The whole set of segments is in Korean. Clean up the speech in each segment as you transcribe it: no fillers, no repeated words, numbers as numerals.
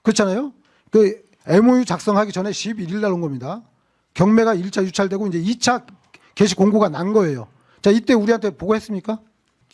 그렇잖아요. 그 MOU 작성하기 전에 11일 날 온 겁니다. 경매가 1차 유찰되고 이제 2차 개시 공고가 난 거예요. 자, 이때 우리한테 보고했습니까?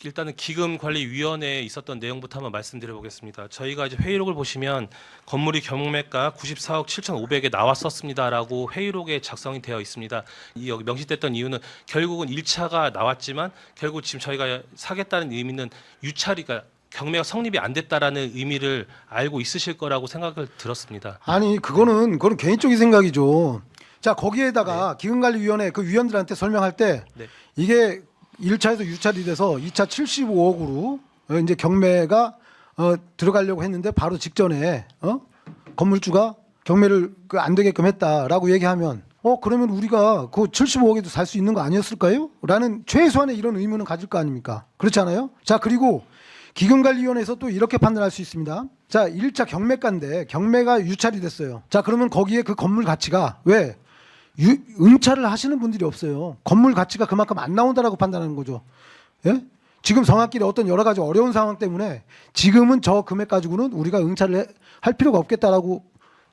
일단은 기금관리위원회에 있었던 내용부터 한번 말씀드려 보겠습니다. 저희가 이제 회의록을 보시면 건물이 경매가 94억 7,500에 나왔었습니다라고 회의록에 작성이 되어 있습니다. 이 여기 명시됐던 이유는 결국은 1차가 나왔지만 결국 지금 저희가 사겠다는 의미는 유찰이가 경매가 성립이 안 됐다라는 의미를 알고 있으실 거라고 생각을 들었습니다. 아니, 그거는 개인적인 생각이죠. 자, 거기에다가 기금관리위원회 그 위원들한테 설명할 때 네. 이게 1차에서 유찰이 돼서 2차 75억으로 이제 경매가 들어가려고 했는데 바로 직전에 건물주가 경매를 안 되게끔 했다라고 얘기하면 그러면 우리가 그 75억에도 살 수 있는 거 아니었을까요? 라는 최소한의 이런 의문은 가질 거 아닙니까? 그렇지 않아요? 자, 그리고 기금관리위원회에서 또 이렇게 판단할 수 있습니다. 자, 1차 경매가인데 경매가 유찰이 됐어요. 자, 그러면 거기에 그 건물 가치가 왜 응찰을 하시는 분들이 없어요. 건물 가치가 그만큼 안 나온다라고 판단하는 거죠. 예? 지금 성악길에 어떤 여러 가지 어려운 상황 때문에 지금은 저 금액 가지고는 우리가 응찰을 할 필요가 없겠다라고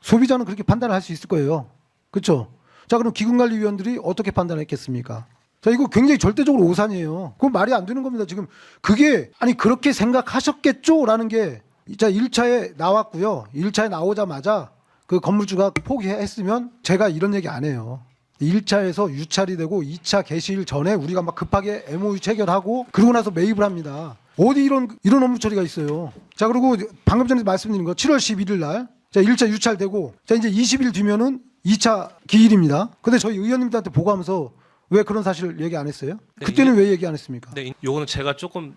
소비자는 그렇게 판단을 할 수 있을 거예요. 그렇죠? 자, 그럼 기금관리위원들이 어떻게 판단했겠습니까? 자, 이거 굉장히 절대적으로 오산이에요. 그건 말이 안 되는 겁니다. 지금 그게 아니 그렇게 생각하셨겠죠라는 게 자, 1차에 나왔고요. 1차에 나오자마자 그 건물주가 포기했으면 제가 이런 얘기 안 해요. 1차에서 유찰이 되고 2차 개시일 전에 우리가 막 급하게 MOU 체결하고 그러고 나서 매입을 합니다. 어디 이런 업무 처리가 있어요. 자, 그리고 방금 전에 말씀드린 거 7월 11일 날 자, 1차 유찰되고 자, 이제 20일 뒤면은 2차 기일입니다. 근데 저희 의원님들한테 보고하면서 왜 그런 사실을 얘기 안 했어요? 네, 그때는 왜 얘기 안 했습니까? 네, 요거는 제가 조금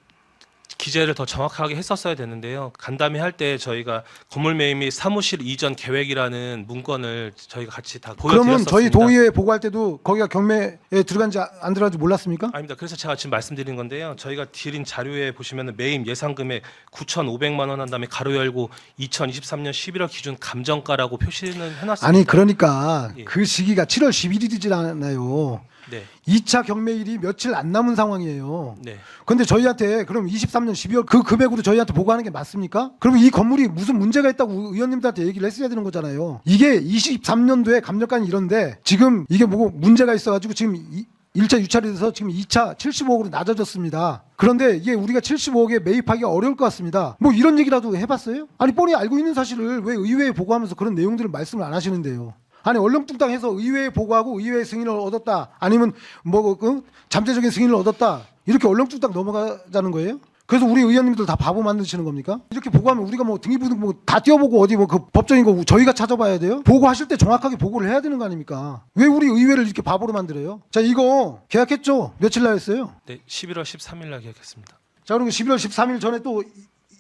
기재를 더 정확하게 했었어야 되는데요. 간담회 할 때 저희가 건물 매입 및 사무실 이전 계획이라는 문건을 저희가 같이 다 보여드렸었습니다. 그러면 저희 도의회 보고할 때도 거기가 경매에 들어간지 안 들어간지 몰랐습니까? 아닙니다. 그래서 제가 지금 말씀드린 건데요. 저희가 드린 자료에 보시면 매입 예상 금액 9,500만 원 한 다음에 가로 열고 2023년 11월 기준 감정가라고 표시는 해놨습니다. 아니 그러니까 예. 그 시기가 7월 11일이지 않아요. 네, 2차 경매일이 며칠 안 남은 상황이에요. 네. 근데 저희한테 그럼 23년 12월 그 금액으로 저희한테 보고하는 게 맞습니까? 그러면 이 건물이 무슨 문제가 있다고 의원님들한테 얘기를 했어야 되는 거잖아요. 이게 23년도에 감정가는 이런데 지금 이게 뭐고 문제가 있어가지고 지금 1차 유찰이 돼서 지금 2차 75억으로 낮아졌습니다. 그런데 이게 우리가 75억에 매입하기가 어려울 것 같습니다. 뭐 이런 얘기라도 해봤어요? 아니 뻔히 알고 있는 사실을 왜 의회에 보고하면서 그런 내용들을 말씀을 안 하시는데요. 아니 얼렁뚱땅해서 의회에 보고하고 의회의 승인을 얻었다 아니면 뭐 잠재적인 승인을 얻었다 이렇게 얼렁뚱땅 넘어가자는 거예요? 그래서 우리 의원님들 다 바보 만드시는 겁니까? 이렇게 보고하면 우리가 뭐 등기부등 뭐 다 띄워보고 어디 뭐 그 법정인 거 저희가 찾아봐야 돼요? 보고하실 때 정확하게 보고를 해야 되는 거 아닙니까? 왜 우리 의회를 이렇게 바보로 만들어요? 자, 이거 계약했죠? 며칠 날 했어요? 네, 11월 13일 날 계약했습니다. 자, 그리고 11월 13일 전에 또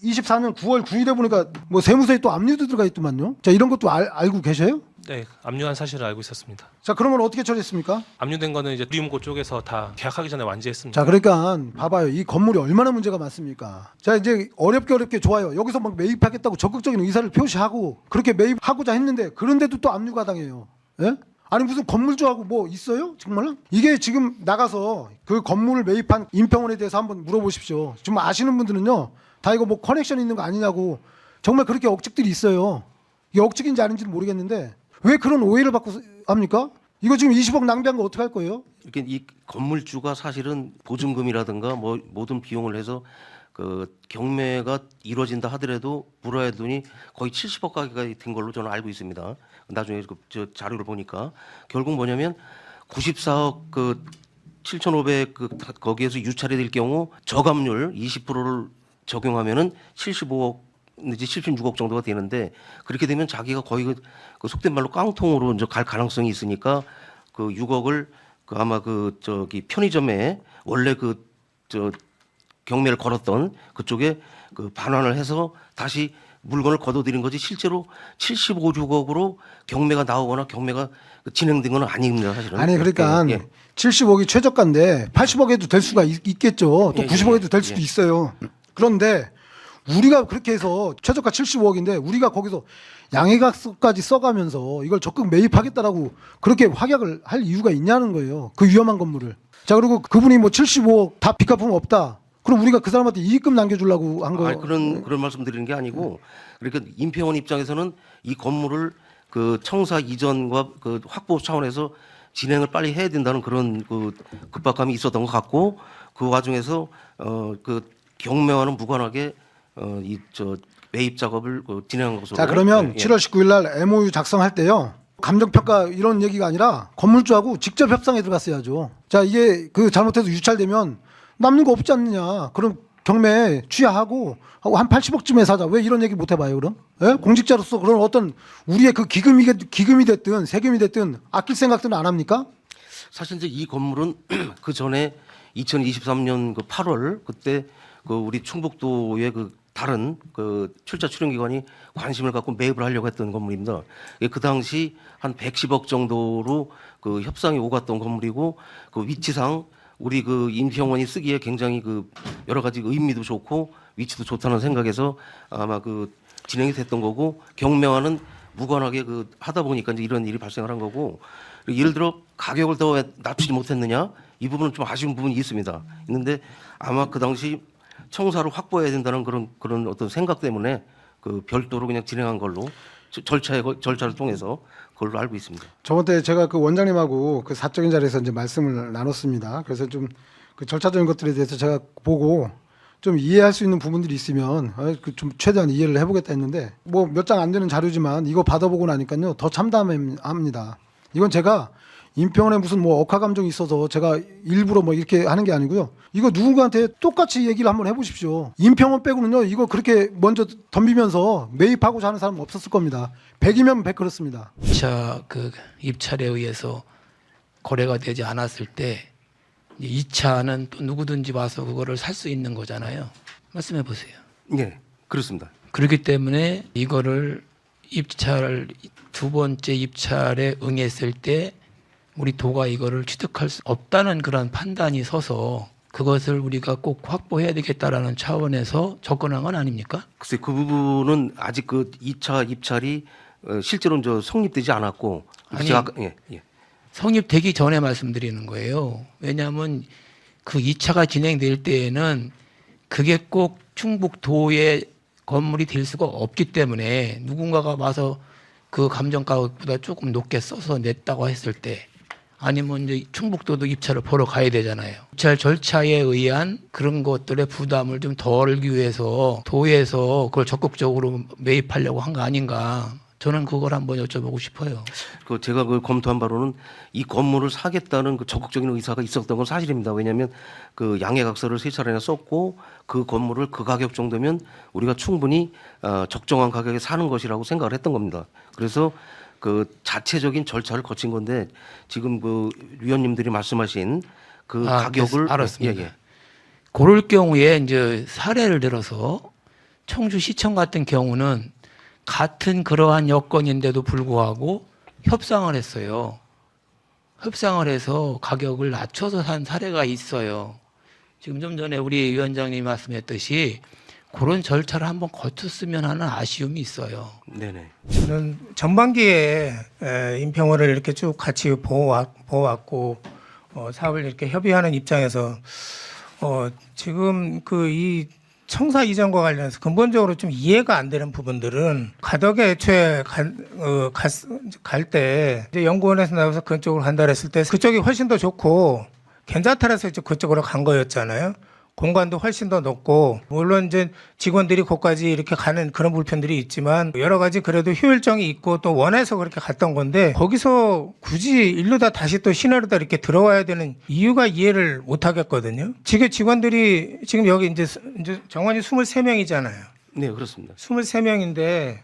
24년 9월 9일에 보니까 뭐 세무서에 또 압류도 들어가 있더만요. 자, 이런 것도 알고 계셔요? 네, 압류한 사실을 알고 있었습니다. 자, 그러면 어떻게 처리했습니까? 압류된 거는 이제 누리문고 쪽에서 다 계약하기 전에 완지했습니다. 자, 그러니까 봐봐요. 이 건물이 얼마나 문제가 많습니까? 자, 이제 어렵게 좋아요. 여기서 막 매입하겠다고 적극적인 의사를 표시하고 그렇게 매입하고자 했는데 그런데도 또 압류가 당해요. 예? 아니 무슨 건물주하고 뭐 있어요? 정말? 이게 지금 나가서 그 건물을 매입한 임평원에 대해서 한번 물어보십시오. 좀 아시는 분들은요. 다 이거 뭐 커넥션 있는 거 아니냐고 정말 그렇게 억측들이 있어요. 이게 억측인지 아닌지는 모르겠는데 왜 그런 오해를 받고 합니까? 이거 지금 20억 낭비한 거 어떻게 할 거예요? 이렇게 이 건물주가 사실은 보증금이라든가 뭐 모든 비용을 해서 그 경매가 이루어진다 하더라도 물어야 돈이 거의 70억 가까이 된 걸로 저는 알고 있습니다. 나중에 저 자료를 보니까 결국 뭐냐면 94억 그 7,500 거기에서 유찰이 될 경우 저감률 20%를 적용하면은 75억 이제 76억 정도가 되는데 그렇게 되면 자기가 거의 그 속된 말로 깡통으로 이제 갈 가능성이 있으니까 그 6억을 그 아마 그 저기 편의점에 원래 그 저 경매를 걸었던 그쪽에 그 반환을 해서 다시 물건을 거둬들인 거지 실제로 75억으로 경매가 나오거나 경매가 진행된 건 아닙니다 사실은. 아니 그러니까 예, 예. 70억이 최저가인데 80억에도 될 수가 있겠죠. 또 예, 90억에도 될 수도 예. 있어요. 그런데 우리가 그렇게 해서 최저가 75억인데 우리가 거기서 양해각서까지 써가면서 이걸 적극 매입하겠다라고 그렇게 확약을 할 이유가 있냐는 거예요. 그 위험한 건물을. 자, 그리고 그분이 뭐 75억 다 빚 갚으면 없다. 그럼 우리가 그 사람한테 이익금 남겨주려고 한 거. 아니, 그런 말씀 드리는 게 아니고, 그러니까 임평원 입장에서는 이 건물을 그 청사 이전과 그 확보 차원에서 진행을 빨리 해야 된다는 그런 그 급박감이 있었던 것 같고, 그 와중에서 그 경매와는 무관하게 이 저 매입 작업을 진행한 것으로. 자, 그러면 예. 7월 19일 날 MOU 작성할 때요. 감정평가 이런 얘기가 아니라 건물주하고 직접 협상에 들어갔어야죠. 자, 이게 그 잘못해서 유찰되면 남는 거 없지 않느냐. 그럼 경매 취하하고 한 80억쯤에 사자. 왜 이런 얘기 못 해봐요, 그럼? 예? 공직자로서 그런 어떤 우리의 그 기금이 됐든 세금이 됐든 아낄 생각들은 안 합니까? 사실 이제 이 건물은 그 전에 2023년 그 8월 그때 그 우리 충북도의 그 다른 그 출자 출연기관이 관심을 갖고 매입을 하려고 했던 건물입니다. 그 당시 한 110억 정도로 그 협상이 오갔던 건물이고, 그 위치상 우리 그 임평원이 쓰기에 굉장히 그 여러 가지 의미도 좋고 위치도 좋다는 생각에서 아마 그 진행이 됐던 거고, 경매와는 무관하게 그 하다 보니까 이제 이런 일이 발생을 한 거고, 예를 들어 가격을 더 왜 낮추지 못했느냐, 이 부분은 좀 아쉬운 부분이 있습니다. 있는데 아마 그 당시 청사를 확보해야 된다는 그런 어떤 생각 때문에 그 별도로 그냥 진행한 걸로 절차를 통해서 그걸로 알고 있습니다. 저번 때 제가 그 원장님하고 그 사적인 자리에서 이제 말씀을 나눴습니다. 그래서 좀 그 절차적인 것들에 대해서 제가 보고 좀 이해할 수 있는 부분들이 있으면 좀 최대한 이해를 해보겠다 했는데, 뭐 몇 장 안 되는 자료지만 이거 받아보고 나니까요 더 참담합니다. 이건 제가 임평원에 무슨 뭐 억하 감정이 있어서 제가 일부러 뭐 이렇게 하는 게 아니고요. 이거 누군가한테 똑같이 얘기를 한번 해보십시오. 임평원 빼고는요 이거 그렇게 먼저 덤비면서 매입하고자 하는 사람은 없었을 겁니다. 100이면 100 그렇습니다. 2차 그 입찰에 의해서 거래가 되지 않았을 때 2차는 또 누구든지 와서 그거를 살 수 있는 거잖아요. 말씀해 보세요. 네, 그렇습니다. 그렇기 때문에 이거를 입찰 두 번째 입찰에 응했을 때 우리 도가 이거를 취득할 수 없다는 그런 판단이 서서 그것을 우리가 꼭 확보해야 되겠다라는 차원에서 접근한 건 아닙니까? 글쎄 그 부분은 아직 그 2차 입찰이 실제로는 저 성립되지 않았고, 아니, 제가 예. 성립되기 전에 말씀드리는 거예요. 왜냐하면 그 2차가 진행될 때에는 그게 꼭 충북도의 건물이 될 수가 없기 때문에 누군가가 와서 그 감정가격보다 조금 높게 써서 냈다고 했을 때, 아니면 이제 충북도도 입찰을 보러 가야 되잖아요. 입찰 절차에 의한 그런 것들의 부담을 좀 덜기 위해서 도에서 그걸 적극적으로 매입하려고 한 거 아닌가. 저는 그걸 한번 여쭤보고 싶어요. 그 제가 그 검토한 바로는 이 건물을 사겠다는 그 적극적인 의사가 있었던 건 사실입니다. 왜냐하면 그 양해각서를 3차례나 썼고, 그 건물을 그 가격 정도면 우리가 충분히 적정한 가격에 사는 것이라고 생각을 했던 겁니다. 그래서 그 자체적인 절차를 거친 건데, 지금 그 위원님들이 말씀하신 그 가격을 알았습니다. 예. 그럴 경우에 이제 사례를 들어서 청주시청 같은 경우는 같은 그러한 여건인데도 불구하고 협상을 했어요. 협상을 해서 가격을 낮춰서 산 사례가 있어요. 지금 좀 전에 우리 위원장님이 말씀했듯이 그런 절차를 한번 거쳤으면 하는 아쉬움이 있어요. 네네. 저는 전반기에 임평원을 이렇게 쭉 같이 보호왔고 사업을 이렇게 협의하는 입장에서 지금 그 이 청사 이전과 관련해서 근본적으로 좀 이해가 안 되는 부분들은, 가덕에 애초에 갈 때 이제 연구원에서 나와서 그쪽으로 간다 했을 때 그쪽이 훨씬 더 좋고 괜찮다 해서 이제 그쪽으로 간 거였잖아요. 공간도 훨씬 더 높고, 물론 이제 직원들이 거기까지 이렇게 가는 그런 불편들이 있지만 여러 가지 그래도 효율성이 있고 또 원해서 그렇게 갔던 건데, 거기서 굳이 일루다 다시 또 시내로다 이렇게 들어와야 되는 이유가 이해를 못 하겠거든요. 지금 직원들이 지금 여기 이제 정원이 23명이잖아요. 네, 그렇습니다. 23명인데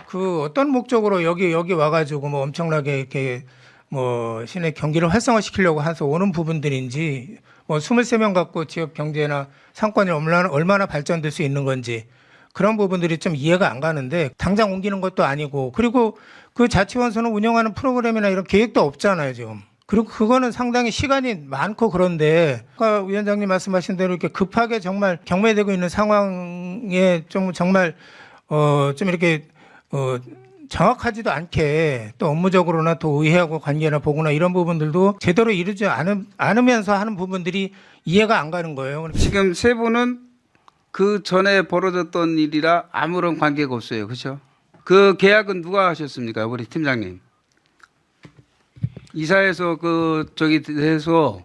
그 어떤 목적으로 여기 와가지고 뭐 엄청나게 이렇게 뭐 시내 경기를 활성화시키려고 해서 오는 부분들인지, 뭐 23명 갖고 지역 경제나 상권이 얼마나 발전될 수 있는 건지 그런 부분들이 좀 이해가 안 가는데, 당장 옮기는 것도 아니고, 그리고 그 자치원소는 운영하는 프로그램이나 이런 계획도 없잖아요 지금. 그리고 그거는 상당히 시간이 많고, 그런데 아까 위원장님 말씀하신 대로 이렇게 급하게 정말 경매되고 있는 상황에 좀 정말 좀 이렇게 정확하지도 않게 또 업무적으로나 또 의회하고 관계나 보거나 이런 부분들도 제대로 이루지 않으면서 하는 부분들이 이해가 안 가는 거예요. 지금 세 분은 그 전에 벌어졌던 일이라 아무런 관계가 없어요. 그렇죠? 그 계약은 누가 하셨습니까? 우리 팀장님. 이사에서 그 저기 대해서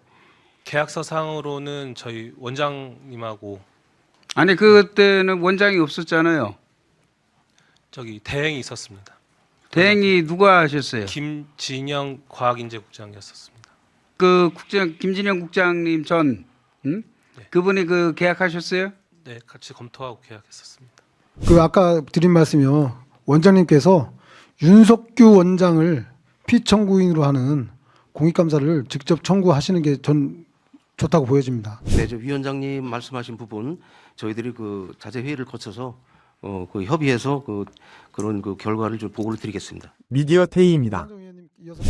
계약서상으로는 저희 원장님하고 아니 그때는 원장이 없었잖아요. 저기 대행이 있었습니다. 대행이 누가 하셨어요? 김진영 과학인재국장이었습니다. 그 국장 김진영 국장님 전 네. 그분이 그 계약하셨어요? 네, 같이 검토하고 계약했었습니다. 그 아까 드린 말씀이요. 원장님께서 윤석규 원장을 피청구인으로 하는 공익감사를 직접 청구하시는 게 전 좋다고 보여집니다. 네, 저 위원장님 말씀하신 부분 저희들이 그 자재 회의를 거쳐서 그 협의해서 그런 그 결과를 좀 보고를 드리겠습니다. 미디어 테이입니다. 한정 의원님 이어서.